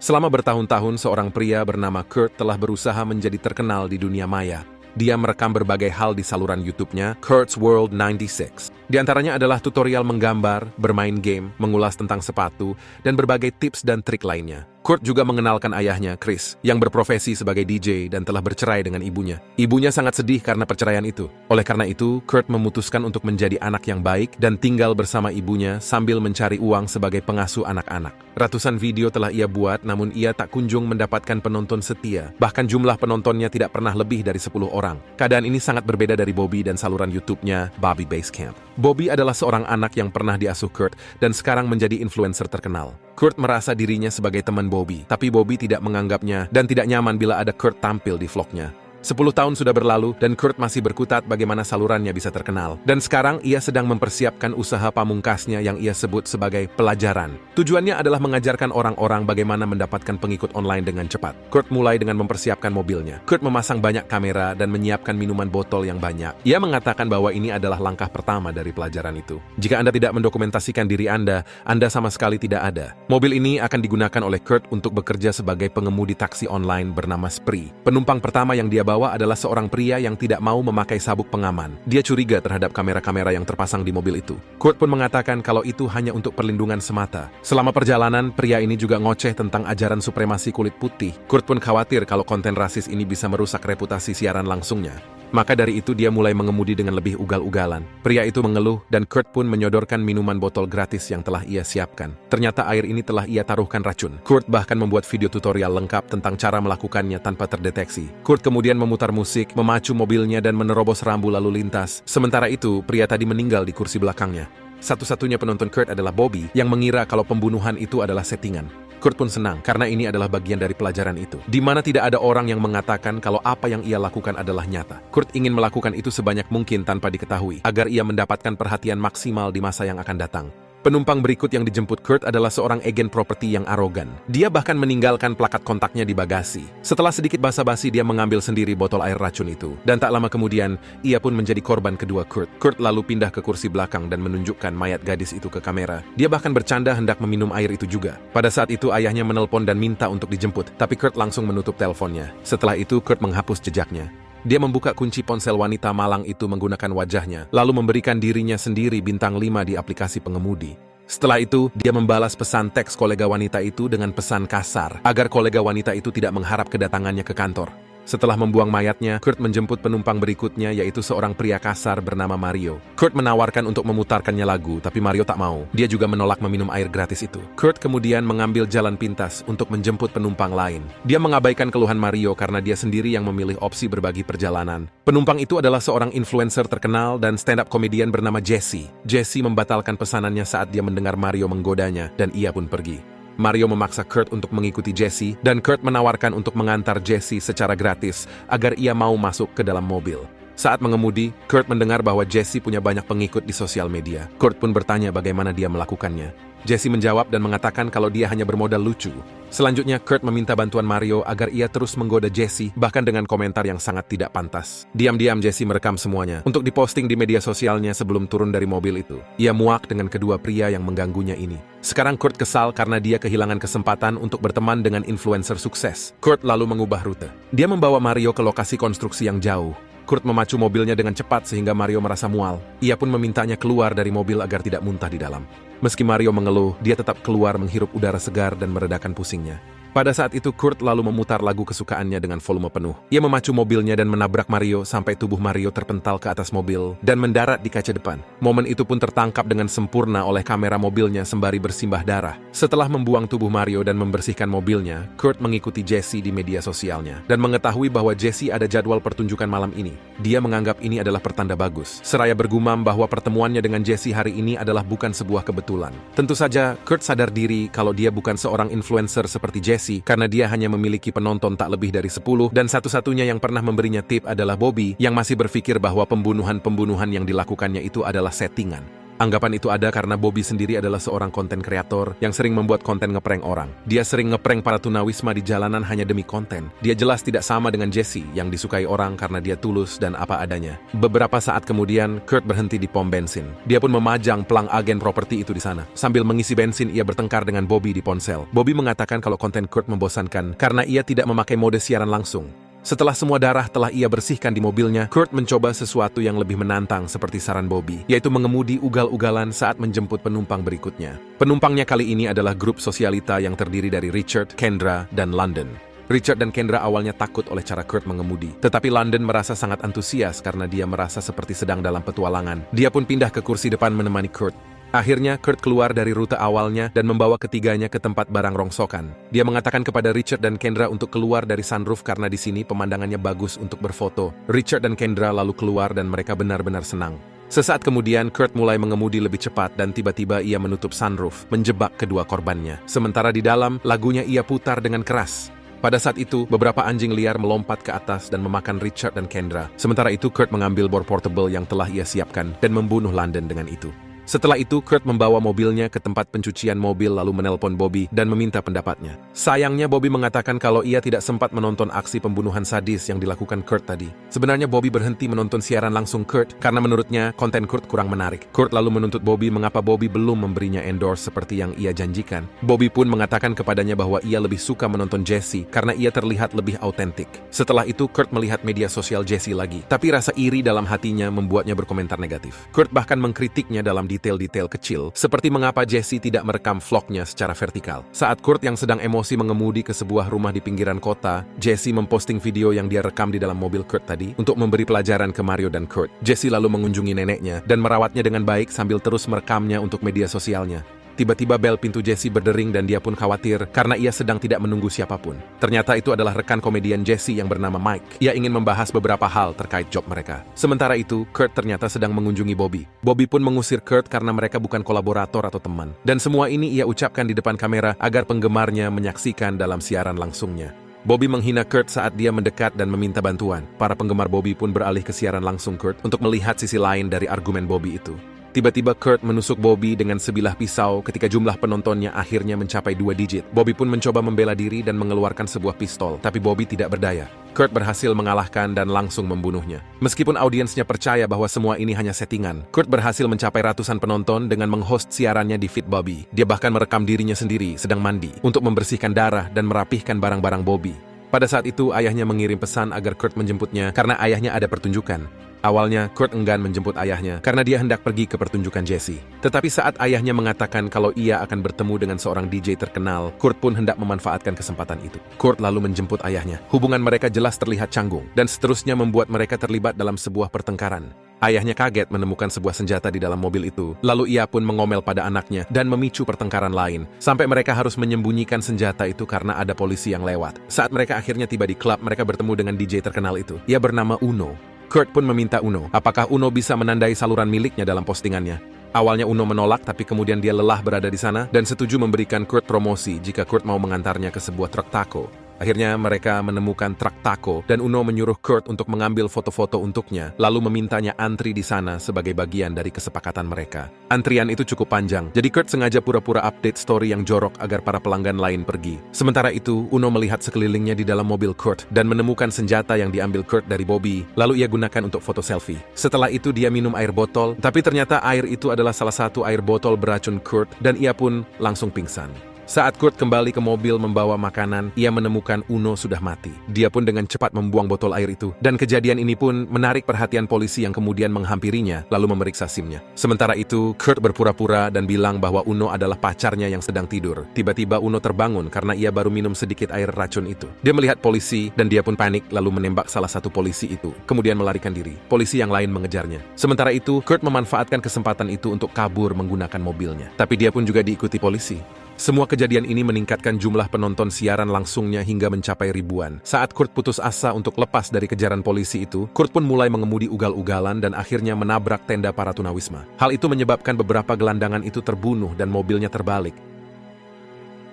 Selama bertahun-tahun, seorang pria bernama Kurt telah berusaha menjadi terkenal di dunia maya. Dia merekam berbagai hal di saluran YouTube-nya, Kurt's World 96. Di antaranya adalah tutorial menggambar, bermain game, mengulas tentang sepatu, dan berbagai tips dan trik lainnya. Kurt juga mengenalkan ayahnya, Chris, yang berprofesi sebagai DJ dan telah bercerai dengan ibunya. Ibunya sangat sedih karena perceraian itu. Oleh karena itu, Kurt memutuskan untuk menjadi anak yang baik dan tinggal bersama ibunya sambil mencari uang sebagai pengasuh anak-anak. Ratusan video telah ia buat, namun ia tak kunjung mendapatkan penonton setia. Bahkan jumlah penontonnya tidak pernah lebih dari 10 orang. Keadaan ini sangat berbeda dari Bobby dan saluran YouTube-nya, Bobby Basecamp. Bobby adalah seorang anak yang pernah diasuh Kurt dan sekarang menjadi influencer terkenal. Kurt merasa dirinya sebagai teman Bobby, tapi Bobby tidak menganggapnya dan tidak nyaman bila ada Kurt tampil di vlognya. 10 tahun sudah berlalu dan Kurt masih berkutat bagaimana salurannya bisa terkenal. Dan sekarang ia sedang mempersiapkan usaha pamungkasnya yang ia sebut sebagai pelajaran. Tujuannya adalah mengajarkan orang-orang bagaimana mendapatkan pengikut online dengan cepat. Kurt mulai dengan mempersiapkan mobilnya. Kurt memasang banyak kamera dan menyiapkan minuman botol yang banyak. Ia mengatakan bahwa ini adalah langkah pertama dari pelajaran itu. Jika Anda tidak mendokumentasikan diri Anda sama sekali tidak ada. Mobil ini akan digunakan oleh Kurt untuk bekerja sebagai pengemudi taksi online bernama Spree. Penumpang pertama yang dia bawa adalah seorang pria yang tidak mau memakai sabuk pengaman. Dia curiga terhadap kamera-kamera yang terpasang di mobil itu. Kurt pun mengatakan kalau itu hanya untuk perlindungan semata. Selama perjalanan, pria ini juga ngoceh tentang ajaran supremasi kulit putih. Kurt pun khawatir kalau konten rasis ini bisa merusak reputasi siaran langsungnya. Maka dari itu dia mulai mengemudi dengan lebih ugal-ugalan. Pria itu mengeluh dan Kurt pun menyodorkan minuman botol gratis yang telah ia siapkan. Ternyata air ini telah ia taruhkan racun. Kurt bahkan membuat video tutorial lengkap tentang cara melakukannya tanpa terdeteksi. Kurt kemudian memutar musik, memacu mobilnya dan menerobos rambu lalu lintas. Sementara itu, pria tadi meninggal di kursi belakangnya. Satu-satunya penonton Kurt adalah Bobby yang mengira kalau pembunuhan itu adalah settingan. Kurt pun senang karena ini adalah bagian dari pelajaran itu, di mana tidak ada orang yang mengatakan kalau apa yang ia lakukan adalah nyata. Kurt ingin melakukan itu sebanyak mungkin tanpa diketahui, agar ia mendapatkan perhatian maksimal di masa yang akan datang. Penumpang berikut yang dijemput Kurt adalah seorang agen properti yang arogan. Dia bahkan meninggalkan plakat kontaknya di bagasi. Setelah sedikit basa-basi, dia mengambil sendiri botol air racun itu. Dan tak lama kemudian, ia pun menjadi korban kedua Kurt. Kurt lalu pindah ke kursi belakang dan menunjukkan mayat gadis itu ke kamera. Dia bahkan bercanda hendak meminum air itu juga. Pada saat itu, ayahnya menelpon dan minta untuk dijemput, tapi Kurt langsung menutup teleponnya. Setelah itu, Kurt menghapus jejaknya. Dia membuka kunci ponsel wanita malang itu menggunakan wajahnya, lalu memberikan dirinya sendiri bintang 5 di aplikasi pengemudi. Setelah itu, dia membalas pesan teks kolega wanita itu dengan pesan kasar, agar kolega wanita itu tidak mengharap kedatangannya ke kantor. Setelah membuang mayatnya, Kurt menjemput penumpang berikutnya, yaitu seorang pria kasar bernama Mario. Kurt menawarkan untuk memutarkannya lagu, tapi Mario tak mau. Dia juga menolak meminum air gratis itu. Kurt kemudian mengambil jalan pintas untuk menjemput penumpang lain. Dia mengabaikan keluhan Mario karena dia sendiri yang memilih opsi berbagi perjalanan. Penumpang itu adalah seorang influencer terkenal dan stand-up komedian bernama Jesse. Jesse membatalkan pesanannya saat dia mendengar Mario menggodanya, dan ia pun pergi. Mario memaksa Kurt untuk mengikuti Jesse, dan Kurt menawarkan untuk mengantar Jesse secara gratis agar ia mau masuk ke dalam mobil. Saat mengemudi, Kurt mendengar bahwa Jesse punya banyak pengikut di sosial media. Kurt pun bertanya bagaimana dia melakukannya. Jesse menjawab dan mengatakan kalau dia hanya bermodal lucu. Selanjutnya, Kurt meminta bantuan Mario agar ia terus menggoda Jesse, bahkan dengan komentar yang sangat tidak pantas. Diam-diam Jesse merekam semuanya untuk diposting di media sosialnya sebelum turun dari mobil itu. Ia muak dengan kedua pria yang mengganggunya ini. Sekarang Kurt kesal karena dia kehilangan kesempatan untuk berteman dengan influencer sukses. Kurt lalu mengubah rute. Dia membawa Mario ke lokasi konstruksi yang jauh. Kurt memacu mobilnya dengan cepat sehingga Mario merasa mual. Ia pun memintanya keluar dari mobil agar tidak muntah di dalam. Meski Mario mengeluh, dia tetap keluar menghirup udara segar dan meredakan pusingnya. Pada saat itu, Kurt lalu memutar lagu kesukaannya dengan volume penuh. Ia memacu mobilnya dan menabrak Mario sampai tubuh Mario terpental ke atas mobil dan mendarat di kaca depan. Momen itu pun tertangkap dengan sempurna oleh kamera mobilnya sembari bersimbah darah. Setelah membuang tubuh Mario dan membersihkan mobilnya, Kurt mengikuti Jesse di media sosialnya dan mengetahui bahwa Jesse ada jadwal pertunjukan malam ini. Dia menganggap ini adalah pertanda bagus. Seraya bergumam bahwa pertemuannya dengan Jesse hari ini adalah bukan sebuah kebetulan. Tentu saja, Kurt sadar diri kalau dia bukan seorang influencer seperti Jesse, karena dia hanya memiliki penonton tak lebih dari 10 dan satu-satunya yang pernah memberinya tip adalah Bobby yang masih berpikir bahwa pembunuhan-pembunuhan yang dilakukannya itu adalah settingan. Anggapan itu ada karena Bobby sendiri adalah seorang konten kreator yang sering membuat konten ngeprank orang. Dia sering ngeprank para tunawisma di jalanan hanya demi konten. Dia jelas tidak sama dengan Jesse yang disukai orang karena dia tulus dan apa adanya. Beberapa saat kemudian, Kurt berhenti di pom bensin. Dia pun memajang pelang agen properti itu di sana. Sambil mengisi bensin, ia bertengkar dengan Bobby di ponsel. Bobby mengatakan kalau konten Kurt membosankan karena ia tidak memakai mode siaran langsung. Setelah semua darah telah ia bersihkan di mobilnya, Kurt mencoba sesuatu yang lebih menantang seperti saran Bobby, yaitu mengemudi ugal-ugalan saat menjemput penumpang berikutnya. Penumpangnya kali ini adalah grup sosialita yang terdiri dari Richard, Kendra, dan London. Richard dan Kendra awalnya takut oleh cara Kurt mengemudi, tetapi London merasa sangat antusias karena dia merasa seperti sedang dalam petualangan. Dia pun pindah ke kursi depan menemani Kurt. Akhirnya, Kurt keluar dari rute awalnya dan membawa ketiganya ke tempat barang rongsokan. Dia mengatakan kepada Richard dan Kendra untuk keluar dari sunroof karena di sini pemandangannya bagus untuk berfoto. Richard dan Kendra lalu keluar dan mereka benar-benar senang. Sesaat kemudian, Kurt mulai mengemudi lebih cepat dan tiba-tiba ia menutup sunroof, menjebak kedua korbannya. Sementara di dalam, lagunya ia putar dengan keras. Pada saat itu, beberapa anjing liar melompat ke atas dan memakan Richard dan Kendra. Sementara itu, Kurt mengambil bor portable yang telah ia siapkan dan membunuh London dengan itu. Setelah itu, Kurt membawa mobilnya ke tempat pencucian mobil lalu menelpon Bobby dan meminta pendapatnya. Sayangnya, Bobby mengatakan kalau ia tidak sempat menonton aksi pembunuhan sadis yang dilakukan Kurt tadi. Sebenarnya Bobby berhenti menonton siaran langsung Kurt karena menurutnya konten Kurt kurang menarik. Kurt lalu menuntut Bobby mengapa Bobby belum memberinya endorse seperti yang ia janjikan. Bobby pun mengatakan kepadanya bahwa ia lebih suka menonton Jesse karena ia terlihat lebih autentik. Setelah itu, Kurt melihat media sosial Jesse lagi, tapi rasa iri dalam hatinya membuatnya berkomentar negatif. Kurt bahkan mengkritiknya dalam detail-detail kecil, seperti mengapa Jesse tidak merekam vlognya secara vertikal. Saat Kurt yang sedang emosi mengemudi ke sebuah rumah di pinggiran kota, Jesse memposting video yang dia rekam di dalam mobil Kurt tadi untuk memberi pelajaran ke Mario dan Kurt. Jesse lalu mengunjungi neneknya dan merawatnya dengan baik sambil terus merekamnya untuk media sosialnya. Tiba-tiba bel pintu Jesse berdering dan dia pun khawatir karena ia sedang tidak menunggu siapapun. Ternyata itu adalah rekan komedian Jesse yang bernama Mike. Ia ingin membahas beberapa hal terkait job mereka. Sementara itu, Kurt ternyata sedang mengunjungi Bobby. Bobby pun mengusir Kurt karena mereka bukan kolaborator atau teman. Dan semua ini ia ucapkan di depan kamera agar penggemarnya menyaksikan dalam siaran langsungnya. Bobby menghina Kurt saat dia mendekat dan meminta bantuan. Para penggemar Bobby pun beralih ke siaran langsung Kurt untuk melihat sisi lain dari argumen Bobby itu. Tiba-tiba Kurt menusuk Bobby dengan sebilah pisau ketika jumlah penontonnya akhirnya mencapai 2 digit. Bobby pun mencoba membela diri dan mengeluarkan sebuah pistol, tapi Bobby tidak berdaya. Kurt berhasil mengalahkan dan langsung membunuhnya. Meskipun audiensnya percaya bahwa semua ini hanya settingan, Kurt berhasil mencapai ratusan penonton dengan menghost siarannya di feed Bobby. Dia bahkan merekam dirinya sendiri sedang mandi untuk membersihkan darah dan merapihkan barang-barang Bobby. Pada saat itu, ayahnya mengirim pesan agar Kurt menjemputnya karena ayahnya ada pertunjukan. Awalnya, Kurt enggan menjemput ayahnya karena dia hendak pergi ke pertunjukan Jesse. Tetapi saat ayahnya mengatakan kalau ia akan bertemu dengan seorang DJ terkenal, Kurt pun hendak memanfaatkan kesempatan itu. Kurt lalu menjemput ayahnya. Hubungan mereka jelas terlihat canggung, dan seterusnya membuat mereka terlibat dalam sebuah pertengkaran. Ayahnya kaget menemukan sebuah senjata di dalam mobil itu. Lalu ia pun mengomel pada anaknya dan memicu pertengkaran lain. Sampai mereka harus menyembunyikan senjata itu karena ada polisi yang lewat. Saat mereka akhirnya tiba di klub, mereka bertemu dengan DJ terkenal itu. Ia bernama Uno. Kurt pun meminta Uno, apakah Uno bisa menandai saluran miliknya dalam postingannya. Awalnya Uno menolak, tapi kemudian dia lelah berada di sana dan setuju memberikan Kurt promosi jika Kurt mau mengantarnya ke sebuah truk taco. Akhirnya mereka menemukan truk taco dan Uno menyuruh Kurt untuk mengambil foto-foto untuknya, lalu memintanya antri di sana sebagai bagian dari kesepakatan mereka. Antrian itu cukup panjang, jadi Kurt sengaja pura-pura update story yang jorok agar para pelanggan lain pergi. Sementara itu, Uno melihat sekelilingnya di dalam mobil Kurt dan menemukan senjata yang diambil Kurt dari Bobby, lalu ia gunakan untuk foto selfie. Setelah itu dia minum air botol, tapi ternyata air itu adalah salah satu air botol beracun Kurt dan ia pun langsung pingsan. Saat Kurt kembali ke mobil membawa makanan, ia menemukan Uno sudah mati. Dia pun dengan cepat membuang botol air itu, dan kejadian ini pun menarik perhatian polisi yang kemudian menghampirinya, lalu memeriksa SIM-nya. Sementara itu, Kurt berpura-pura dan bilang bahwa Uno adalah pacarnya yang sedang tidur. Tiba-tiba Uno terbangun karena ia baru minum sedikit air racun itu. Dia melihat polisi, dan dia pun panik lalu menembak salah satu polisi itu, kemudian melarikan diri. Polisi yang lain mengejarnya. Sementara itu, Kurt memanfaatkan kesempatan itu untuk kabur menggunakan mobilnya. Tapi dia pun juga diikuti polisi. Semua kejadian ini meningkatkan jumlah penonton siaran langsungnya hingga mencapai ribuan. Saat Kurt putus asa untuk lepas dari kejaran polisi itu, Kurt pun mulai mengemudi ugal-ugalan dan akhirnya menabrak tenda para tunawisma. Hal itu menyebabkan beberapa gelandangan itu terbunuh dan mobilnya terbalik.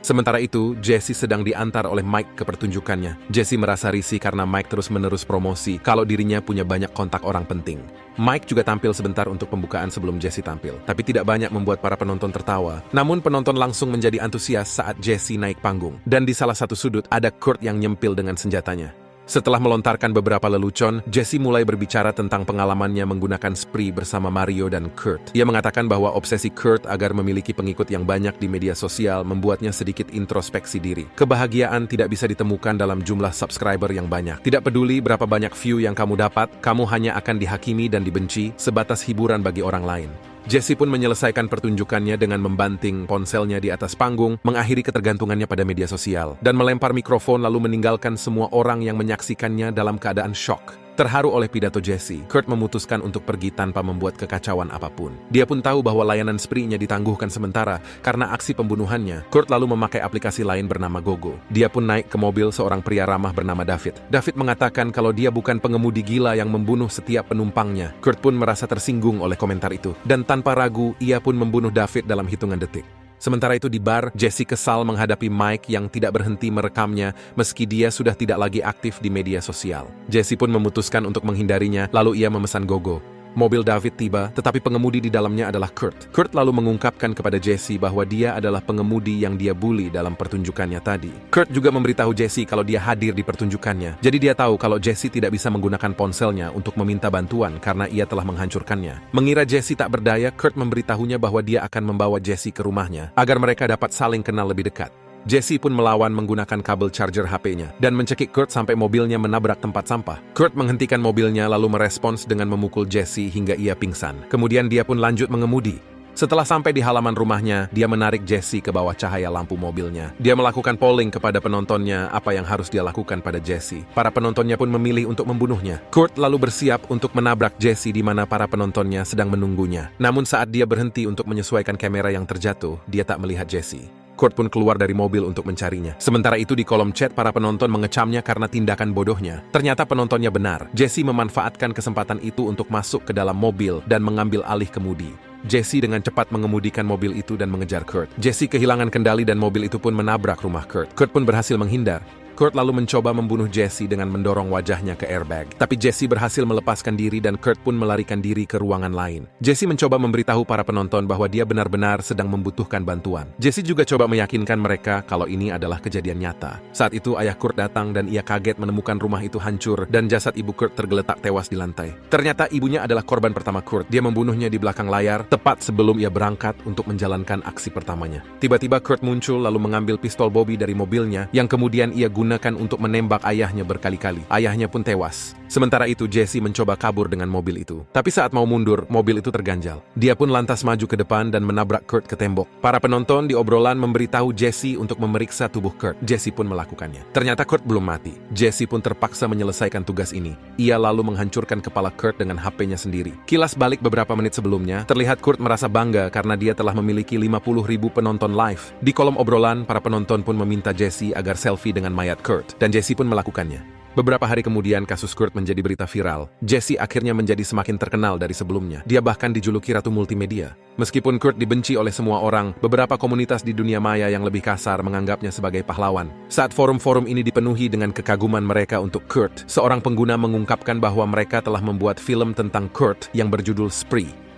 Sementara itu, Jesse sedang diantar oleh Mike ke pertunjukannya. Jesse merasa risih karena Mike terus-menerus promosi kalau dirinya punya banyak kontak orang penting. Mike juga tampil sebentar untuk pembukaan sebelum Jesse tampil, tapi tidak banyak membuat para penonton tertawa. Namun penonton langsung menjadi antusias saat Jesse naik panggung. Dan di salah satu sudut ada Kurt yang nyempil dengan senjatanya. Setelah melontarkan beberapa lelucon, Jesse mulai berbicara tentang pengalamannya menggunakan spree bersama Mario dan Kurt. Ia mengatakan bahwa obsesi Kurt agar memiliki pengikut yang banyak di media sosial membuatnya sedikit introspeksi diri. Kebahagiaan tidak bisa ditemukan dalam jumlah subscriber yang banyak. Tidak peduli berapa banyak view yang kamu dapat, kamu hanya akan dihakimi dan dibenci sebatas hiburan bagi orang lain. Jesse pun menyelesaikan pertunjukannya dengan membanting ponselnya di atas panggung, mengakhiri ketergantungannya pada media sosial, dan melempar mikrofon lalu meninggalkan semua orang yang menyaksikannya dalam keadaan shock. Terharu oleh pidato Jesse, Kurt memutuskan untuk pergi tanpa membuat kekacauan apapun. Dia pun tahu bahwa layanan spree-nya ditangguhkan sementara karena aksi pembunuhannya. Kurt lalu memakai aplikasi lain bernama GoGo. Dia pun naik ke mobil seorang pria ramah bernama David. David mengatakan kalau dia bukan pengemudi gila yang membunuh setiap penumpangnya. Kurt pun merasa tersinggung oleh komentar itu. Dan tanpa ragu, ia pun membunuh David dalam hitungan detik. Sementara itu di bar, Jesse kesal menghadapi Mike yang tidak berhenti merekamnya meski dia sudah tidak lagi aktif di media sosial. Jesse pun memutuskan untuk menghindarinya, lalu ia memesan GoGo. Mobil David tiba, tetapi pengemudi di dalamnya adalah Kurt. Kurt lalu mengungkapkan kepada Jesse bahwa dia adalah pengemudi yang dia bully dalam pertunjukannya tadi. Kurt juga memberitahu Jesse kalau dia hadir di pertunjukannya. Jadi dia tahu kalau Jesse tidak bisa menggunakan ponselnya untuk meminta bantuan karena ia telah menghancurkannya. Mengira Jesse tak berdaya, Kurt memberitahunya bahwa dia akan membawa Jesse ke rumahnya agar mereka dapat saling kenal lebih dekat. Jesse pun melawan menggunakan kabel charger HP-nya dan mencekik Kurt sampai mobilnya menabrak tempat sampah. Kurt menghentikan mobilnya lalu merespons dengan memukul Jesse hingga ia pingsan. Kemudian dia pun lanjut mengemudi. Setelah sampai di halaman rumahnya, dia menarik Jesse ke bawah cahaya lampu mobilnya. Dia melakukan polling kepada penontonnya apa yang harus dia lakukan pada Jesse. Para penontonnya pun memilih untuk membunuhnya. Kurt lalu bersiap untuk menabrak Jesse di mana para penontonnya sedang menunggunya. Namun saat dia berhenti untuk menyesuaikan kamera yang terjatuh, dia tak melihat Jesse. Kurt pun keluar dari mobil untuk mencarinya. Sementara itu di kolom chat para penonton mengecamnya karena tindakan bodohnya. Ternyata penontonnya benar. Jesse memanfaatkan kesempatan itu untuk masuk ke dalam mobil dan mengambil alih kemudi. Jesse dengan cepat mengemudikan mobil itu dan mengejar Kurt. Jesse kehilangan kendali dan mobil itu pun menabrak rumah Kurt. Kurt pun berhasil menghindar. Kurt lalu mencoba membunuh Jesse dengan mendorong wajahnya ke airbag. Tapi Jesse berhasil melepaskan diri dan Kurt pun melarikan diri ke ruangan lain. Jesse mencoba memberitahu para penonton bahwa dia benar-benar sedang membutuhkan bantuan. Jesse juga coba meyakinkan mereka kalau ini adalah kejadian nyata. Saat itu ayah Kurt datang dan ia kaget menemukan rumah itu hancur dan jasad ibu Kurt tergeletak tewas di lantai. Ternyata ibunya adalah korban pertama Kurt. Dia membunuhnya di belakang layar tepat sebelum ia berangkat untuk menjalankan aksi pertamanya. Tiba-tiba Kurt muncul lalu mengambil pistol Bobby dari mobilnya yang kemudian ia gunakan untuk menembak ayahnya berkali-kali. Ayahnya pun tewas. Sementara itu Jesse mencoba kabur dengan mobil itu. Tapi saat mau mundur, mobil itu terganjal. Dia pun lantas maju ke depan dan menabrak Kurt ke tembok. Para penonton di obrolan memberitahu Jesse untuk memeriksa tubuh Kurt. Jesse pun melakukannya. Ternyata Kurt belum mati. Jesse pun terpaksa menyelesaikan tugas ini. Ia lalu menghancurkan kepala Kurt dengan HP-nya sendiri. Kilas balik beberapa menit sebelumnya, terlihat Kurt merasa bangga karena dia telah memiliki 50.000 penonton live. Di kolom obrolan, para penonton pun meminta Jesse agar selfie dengan mayat Kurt, dan Jesse pun melakukannya. Beberapa hari kemudian, kasus Kurt menjadi berita viral. Jesse akhirnya menjadi semakin terkenal dari sebelumnya. Dia bahkan dijuluki Ratu Multimedia. Meskipun Kurt dibenci oleh semua orang, beberapa komunitas di dunia maya yang lebih kasar menganggapnya sebagai pahlawan. Saat forum-forum ini dipenuhi dengan kekaguman mereka untuk Kurt, seorang pengguna mengungkapkan bahwa mereka telah membuat film tentang Kurt yang berjudul Spree.